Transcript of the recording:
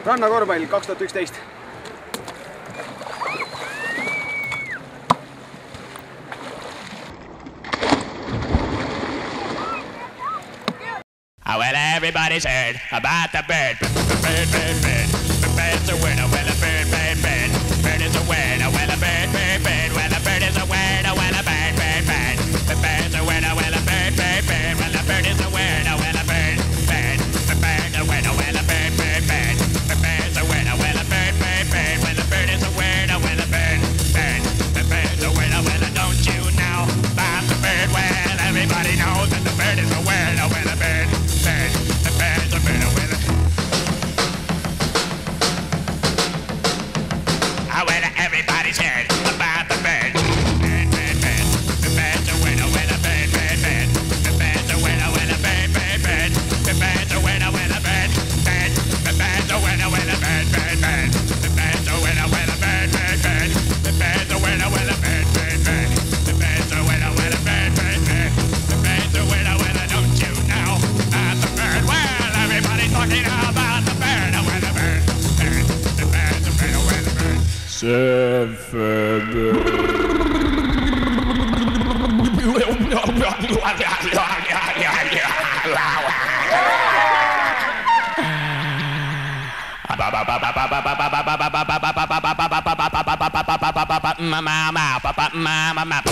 rannakorvpall 2011. Well, everybody's heard about the bird. Bird, bird, bird. The bird's a winner. Well, a bird, bird, bird. Bird is a winner. Well, a bird, bird, bird. Well, a bird is a winner. Well, a bird, bird, bird. The bird's a winner. Well, a bird, bird, bird. Well, a bird is a winner. Well, a bird, bird. The bird's a winner. Well, a bird, bird, bird. The bird's a winner. Well, a bird, bird, bird. Well, a bird is a winner. Well, a bird, bird. The bird's a winner. Well, don't you know about the bird? Well, everybody knows that the bird is a winner. Well, a bird. The bird's a winner, winner. Well, everybody's heard about the bird. Bird, bird, bird. The bird's a winner, winner, bird, bird, bird. The bird's a winner, winner, bird, bird, bird. The bird's a winner, winner, bird, bird. The bird's a winner, winner, bird, bird, bird. The bird's a winner, winner, bird, bird, bird. The bird's a winner, winner, bird, bird, bird. The bird's a winner, winner, bird, bird, bird. The bird's a winner, winner, don't you know about the bird? Well, everybody's talking about the bird, the bird, bird. The bird's a winner, winner, bird. Mama,